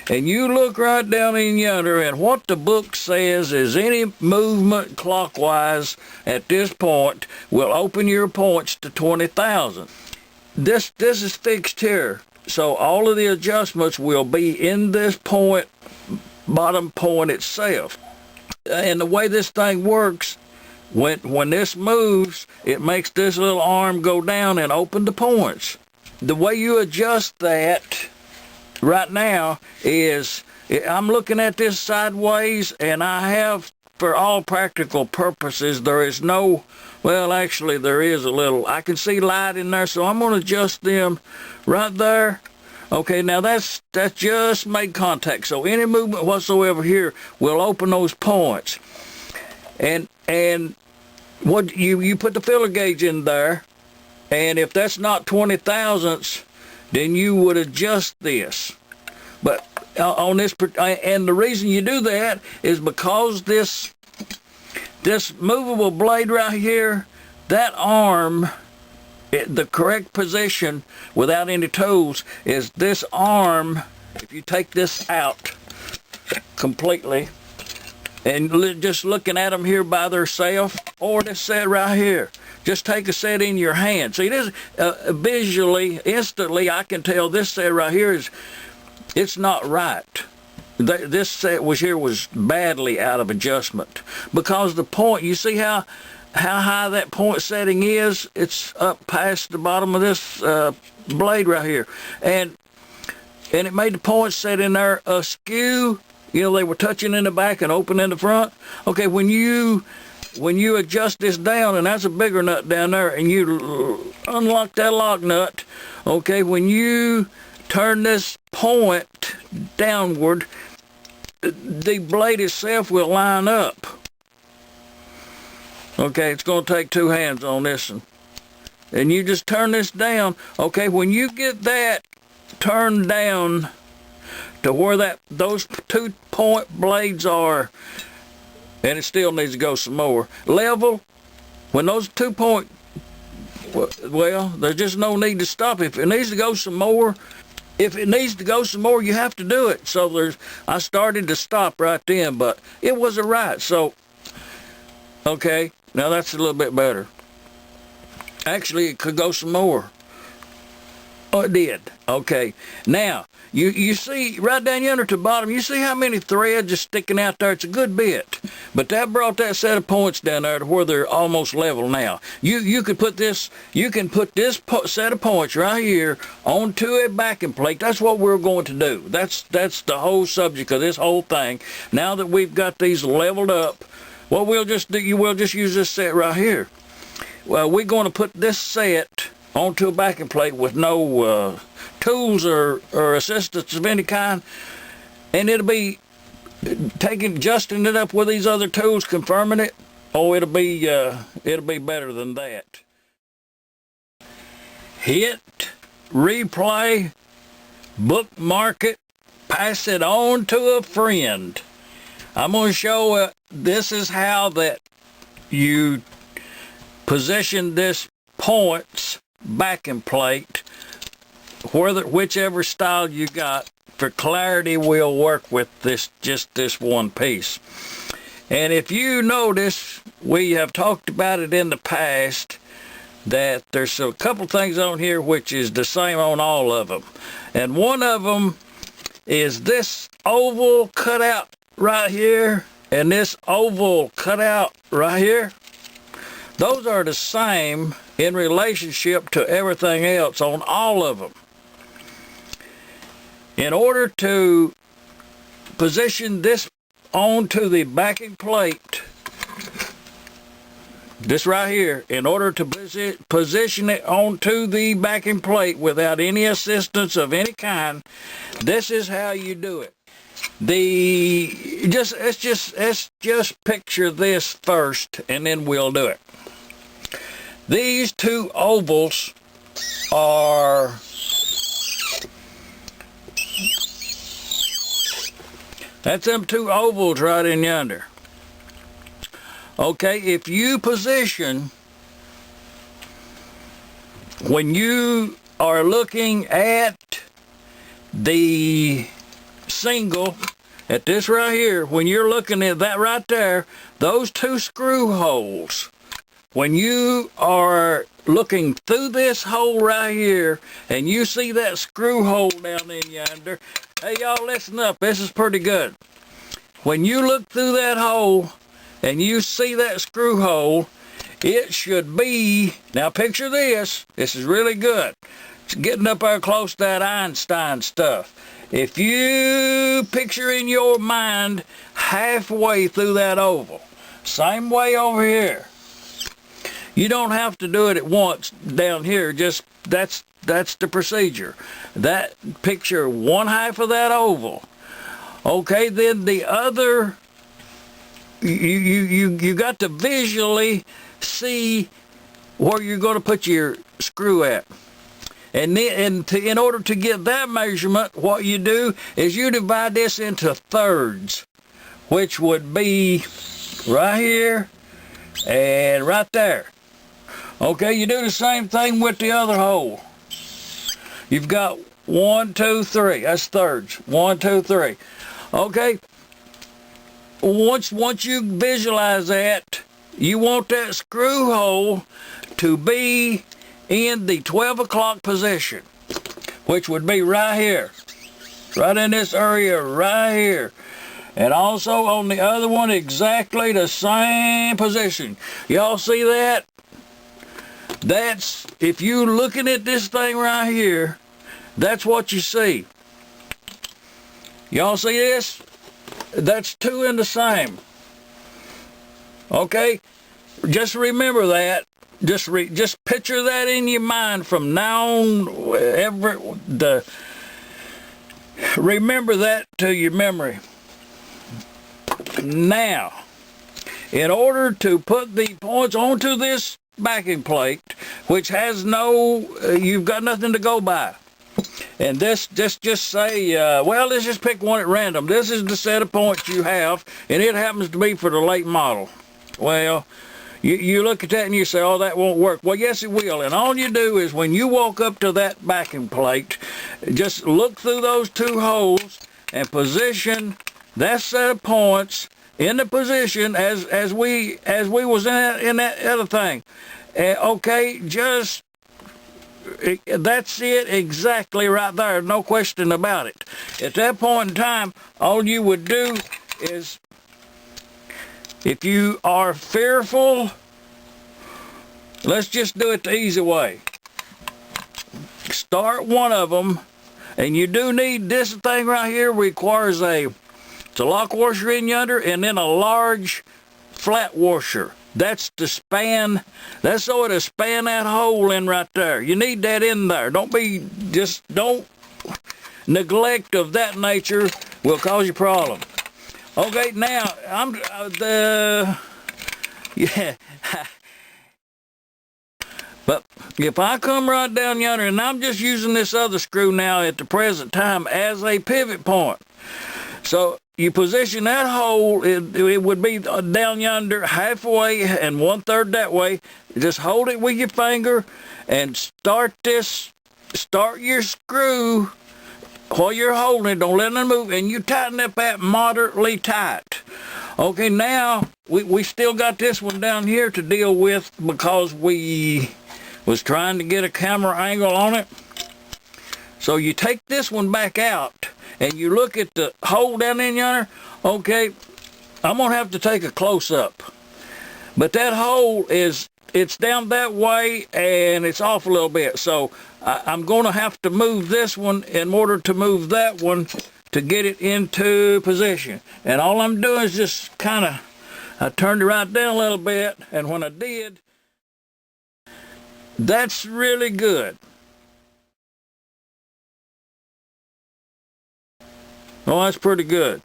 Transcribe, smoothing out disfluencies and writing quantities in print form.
and you look right down in yonder, and what the book says is any movement clockwise at this point will open your points to 20,000. This is fixed here, so all of the adjustments will be in this point, bottom point itself. And the way this thing works, when this moves, it makes this little arm go down and open the points. The way you adjust that right now is, I'm looking at this sideways, and I have, for all practical purposes, there is no, well, actually there is a little, I can see light in there, so I'm going to adjust them right there. Okay, now that's just made contact, so any movement whatsoever here will open those points. And what you put the filler gauge in there, and if that's not 20 thousandths, then you would adjust this. But on this, and the reason you do that is because this movable blade right here, that arm, the correct position without any tools is this arm. If you take this out completely, and just looking at them here by themselves, or this set right here, just take a set in your hand. See, this visually, instantly, I can tell this set right here it's not right. This set was badly out of adjustment, because the point, you see how high that point setting is? It's up past the bottom of this blade right here, and it made the point set in there askew. You know, they were touching in the back and open in the front. Okay, when you adjust this down, and that's a bigger nut down there, and you unlock that lock nut, okay, when you turn this point downward, the blade itself will line up. Okay, it's going to take two hands on this one. And you just turn this down. Okay, when you get that turned down to where those 2 point blades are, and it still needs to go some more level, when those 2 point, well, there's just no need to stop. If it needs to go some more, you have to do it. So I started to stop right then, but it was right. So okay, now that's a little bit better. Actually, it could go some more. Oh, it did. Okay. Now, you see right down yonder to the bottom, you see how many threads are sticking out there? It's a good bit. But that brought that set of points down there to where they're almost level now. You can put this set of points right here onto a backing plate. That's what we're going to do. That's the whole subject of this whole thing. Now that we've got these leveled up, what we'll just do, we'll just use this set right here. Well, we're going to put this set onto a backing plate with no tools or assistance of any kind, and it'll be adjusting it up with these other tools, confirming it. Oh, it'll be better than that. Hit, replay, bookmark it, pass it on to a friend. I'm going to show this is how that you position this points backing plate, whichever style you got. For clarity, we'll work with just this one piece. And if you notice, we have talked about it in the past, that there's a couple things on here which is the same on all of them. And one of them is this oval cutout right here, and this oval cutout right here. Those are the same in relationship to everything else on all of them. In order to position this onto the backing plate, this right here, in order to position it onto the backing plate without any assistance of any kind, this is how you do it. Let's just picture this first, and then we'll do it. These two ovals are that's them two ovals right in yonder. Okay, if you position, when you are looking at the single, at this right here, when you're looking at that right there, those two screw holes, when you are looking through this hole right here and you see that screw hole down in yonder, hey y'all, listen up, this is pretty good. When you look through that hole and you see that screw hole, it should be, now picture this is really good. It's getting up there close to that Einstein stuff. If you picture in your mind halfway through that oval, same way over here. You don't have to do it at once down here, just that's the procedure. That picture one half of that oval. Okay, then the other, you got to visually see where you're going to put your screw at. And then, in order to get that measurement, what you do is you divide this into thirds, which would be right here and right there. Okay, you do the same thing with the other hole. You've got 1, 2, 3. That's thirds. 1, 2, 3. Okay. Once you visualize that, you want that screw hole to be in the 12 o'clock position, which would be right here, right in this area right here. And also on the other one, exactly the same position. Y'all see that? That's, if you looking at this thing right here, that's what you see. Y'all see this? That's two in the same. Okay? Just remember that. Just picture that in your mind from now on. Remember that to your memory. Now, in order to put the points onto this backing plate, which has no, you've got nothing to go by. And just say, well, let's just pick one at random. This is the set of points you have, and it happens to be for the late model. Well, you look at that and you say, oh, that won't work. Well, yes, it will. And all you do is when you walk up to that backing plate, just look through those two holes and position that set of points in the position as we was in that other thing. Okay, just that's it exactly right there, no question about it. At that point in time, all you would do is, if you are fearful, let's just do it the easy way. Start one of them, and you do need this thing right here requires it's a lock washer in yonder, and then a large flat washer. That's to span, that's so it'll span that hole in right there. You need that in there. Don't neglect of that nature will cause you problem. Okay, now yeah. But if I come right down yonder, and I'm just using this other screw now at the present time as a pivot point. So you position that hole, it would be down yonder halfway and 1/3 that way. Just hold it with your finger and start your screw while you're holding it. Don't let it move, and you tighten up that moderately tight. Okay, now we still got this one down here to deal with because we was trying to get a camera angle on it. So you take this one back out and you look at the hole down in yonder. Okay, I'm gonna have to take a close-up, but that hole it's down that way and it's off a little bit, so I'm gonna have to move this one in order to move that one to get it into position. And all I'm doing is just I turned it right down a little bit, and when I did, that's really good. Oh, that's pretty good.